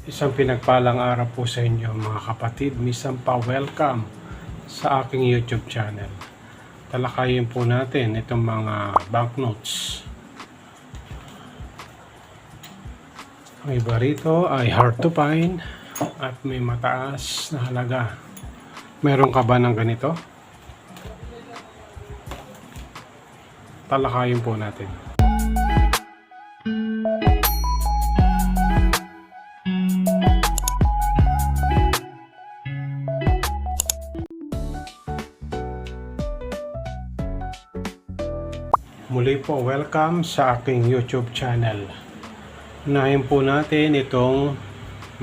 Isang pinagpalang araw po sa inyo mga kapatid. Minsan pa welcome sa aking YouTube channel. Talakayin po natin itong mga banknotes. Ang iba rito ay hard to find at may mataas na halaga. Meron ka ba ng ganito? Talakayin po natin. Muli po, welcome sa aking YouTube channel. Unahin po natin itong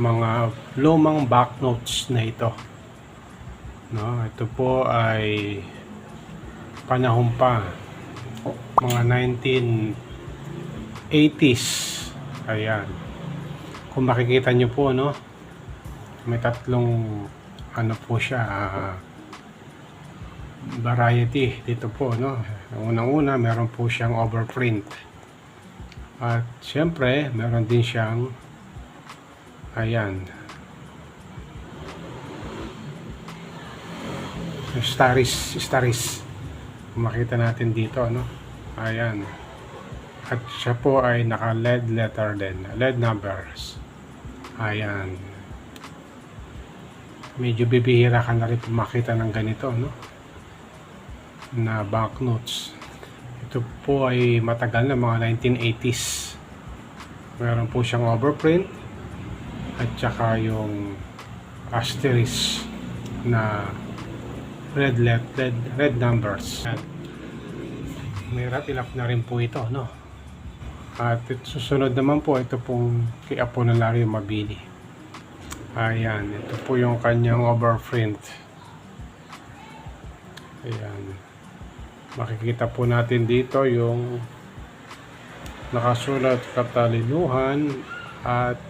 mga lumang banknotes na ito. No, ito po ay panahon pa, mga 1980s. Ayan. Kung makikita nyo po, no, may tatlong ano po siya, variety dito po, no. Unang-una, meron po siyang overprint. At syempre, meron din siyang ayan, staris. Makita natin dito, no. Ayan. At siya po ay naka LED letter din, LED numbers. Ayan. Medyo bibihira ka na rin makita ng ganito, no, na banknotes. Ito po ay matagal na, mga 1980s. Meron po siyang overprint at saka yung asterisk na red numbers. At may ratilap na rin po ito, no. At susunod naman po, ito pong kay Apolinario Mabini. Ayan, ito po yung kanyang overprint. Ayan. Makikita po natin dito yung nakasulat katalinuhan at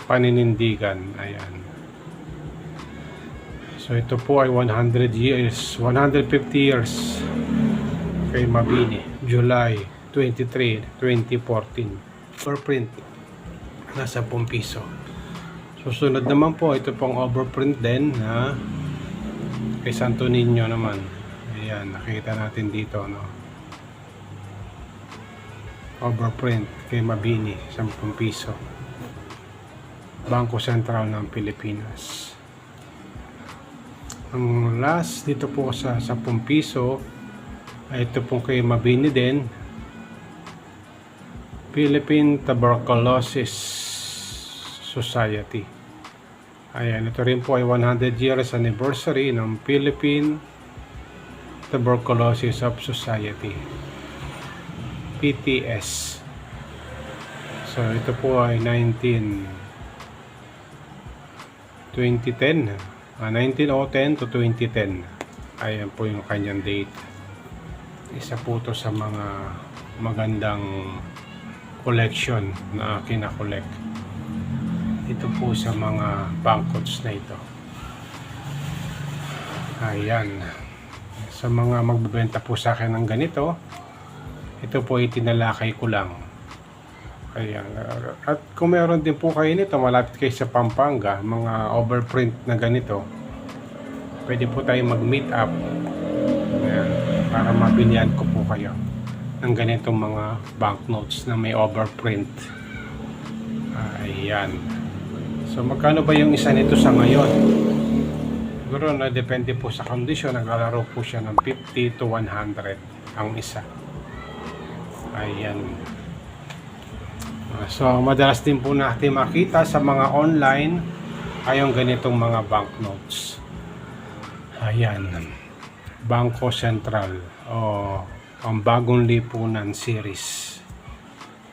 paninindigan. Ayan. So ito po ay 150 years kay Mabini, July 23, 2014. Overprint, nasa 10 piso. Susunod naman po, ito pong overprint din na kay Santo Niño naman. Ayan, nakita natin dito, no. Overprint kay Mabini, 10 piso. Bangko Sentral ng Pilipinas. Ang last dito po sa 10 piso ay ito pong kay Mabini din, Philippine Tuberculosis Society. Ayan, ito rin po ay 100 years anniversary ng Philippine Tuberculosis of Society, PTS. So ito po ay 1910 to 2010. Ayan po yung kanyang date. Isa po to sa mga magandang collection na kina-collect. Ito po sa mga banknotes na ito. Ayan. Sa mga magbebenta po sa akin ng ganito, ito po ay tinalakay ko lang. Ayan. At kung meron din po kayo nito, malapit kayo sa Pampanga, mga overprint na ganito, pwede po tayo mag-meet up. Ayan. Para mabilihan ko po kayo ng ganitong mga banknotes na may overprint. Ayan. So magkano ba yung isa nito sa ngayon? Siguro na depende po sa kondisyon. Naglalaro po siya ng 50 to 100 ang isa. Ayan. So madalas din po natin makita sa mga online ay yung ganitong mga banknotes. Ayan. Bangko Sentral o ang Bagong Lipunan series.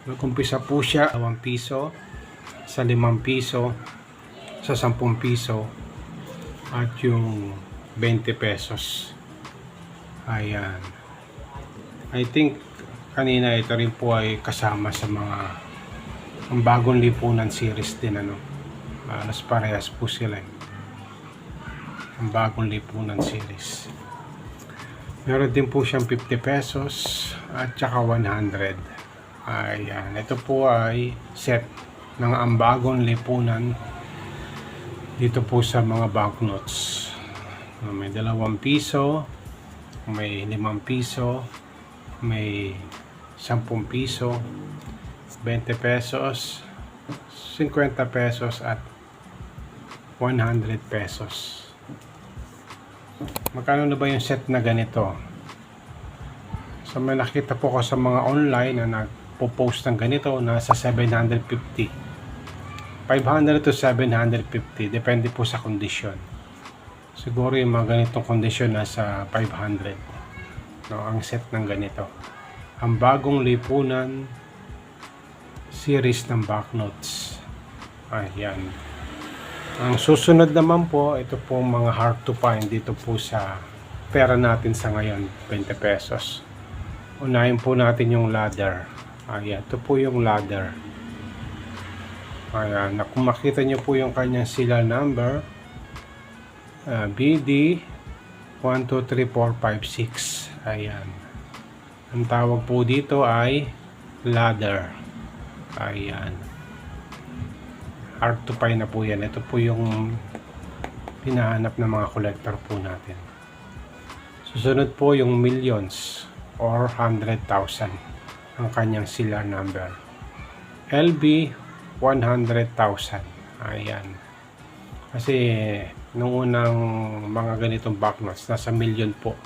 Nag-umpisa po siya 2 piso, sa 5 piso, sa 10 piso, at yung 20 pesos. Ayan. I think kanina ito rin po ay kasama sa mga ang Bagong Lipunan series din, ano. Alas parehas po sila. Ang Bagong Lipunan series. Meron din po siyang 50 pesos at saka 100. Ayan. Ito po ay set ng ambagong lipunan dito po sa mga banknotes. May 2 piso, may 5 piso, may 10 piso, 20 pesos, 50 pesos at 100 pesos. Magkano na ba yung set na ganito? So may nakita po ko sa mga online na nagpo-post ng ganito, nasa 750. 500 to 750, depende po sa kondisyon. Siguro yung mga ganitong kondisyon nasa 500, no, ang set ng ganito. Ang bagong lipunan series ng banknotes. Ayan. Ang susunod naman po, ito po mga hard to find dito po sa pera natin sa ngayon, 20 pesos. Unahin po natin yung ladder. Ayan, ito po yung ladder. Ayan, kung makita nyo po yung kanyang serial number, BD 123456. Ayan. Ang tawag po dito ay ladder. Ayan. Hard to find na po yan. Ito po yung hinahanap ng mga collector po natin. Susunod po yung millions or 100,000 ang kanyang serial number. LB 100,000. Ayan. Kasi nung unang mga ganitong banknotes, nasa million po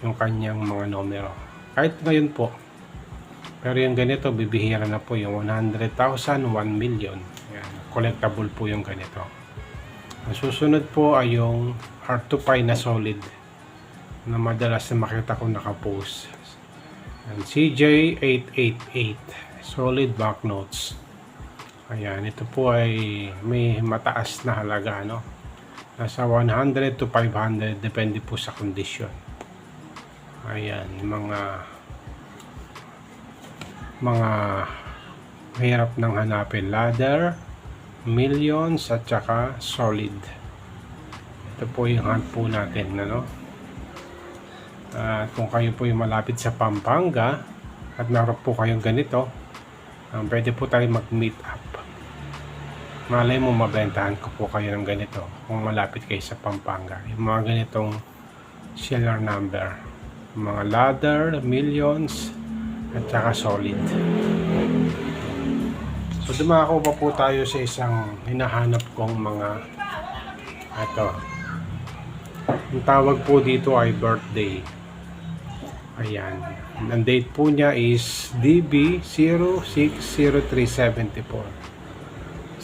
yung kanyang mga numero. Kahit ngayon po. Pero yung ganito, bibihira na po yung 100,000, 1 million. Ayan. Collectible po yung ganito. Ang susunod po ay yung hard to find na solid na madalas na makita ko nakapost. CJ888 solid banknotes. Ayan, ito po ay may mataas na halaga, no? Nasa 100 to 500, depende po sa kondisyon. Ayan, mga hirap nang hanapin. Ladder, millions, at saka solid. Ito po yung hunt po natin, ano? At kung kayo po yung malapit sa Pampanga at naroon po kayong ganito, pwede po tayo mag-meet up. Malay mo, mabentahan ko po kayo ng ganito kung malapit kayo sa Pampanga. Yung mga ganitong serial number, mga ladder, millions, at saka solid. So dumako pa po tayo sa isang hinahanap kong mga ito. Ang tawag po dito ay birthday. Ayan. Ang date po niya is DB 060374.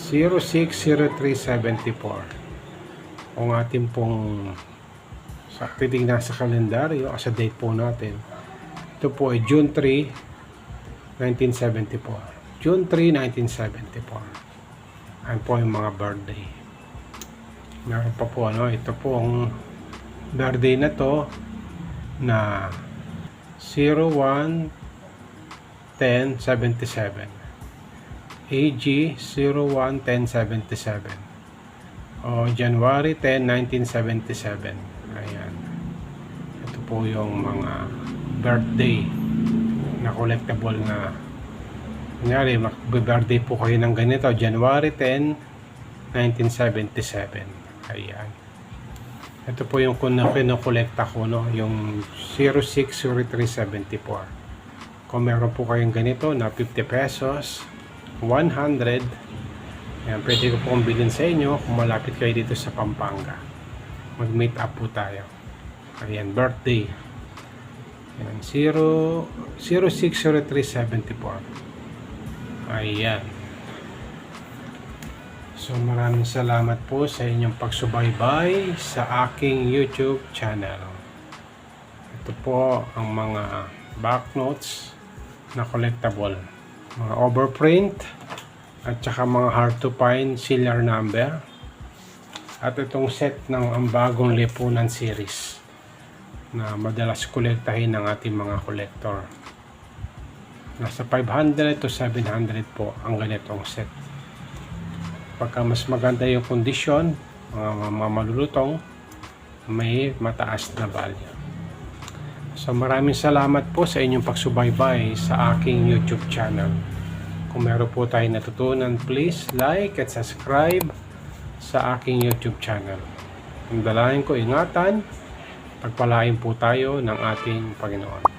060374. Kung ating pong titignan sa kalendaryo, sa date po natin, ito po ay June 3, 1974. June 3, 1974. Ayan po yung mga birthday. Meron pa po, ano, ito po ang birthday na to na 01-10-77. AG 01-10-77 o January 10, 1977. Ayan. Ito po yung mga birthday na collectible na kunyari, mag-birthday po kayo ng ganito, January 10, 1977. Ayan. Ito po yung kinokolekta ko, no? Yung 060374. Kung meron po kayong ganito na 50 pesos, 100, yan, pwede ko pong bilhin sa inyo kung malapit kayo dito sa Pampanga. Mag-meet up po tayo. Ayan, birthday. Ayan, 060374. Ayan. So maraming salamat po sa inyong pagsubaybay sa aking YouTube channel. Ito po ang mga banknotes na collectible. Mga overprint at saka mga hard to find serial number at itong set ng ang bagong lipunan series na madalas kolektahin ng ating mga collector. Nasa 500 to 700 po ang ganitong set. Pagka mas maganda yung kondisyon, mga malulutong, may mataas na value. So maraming salamat po sa inyong pagsubaybay sa aking YouTube channel. Kung meron po tayong natutunan, please like at subscribe sa aking YouTube channel. Ang dalangin ko, ingatan, pagpalain po tayo ng ating Panginoon.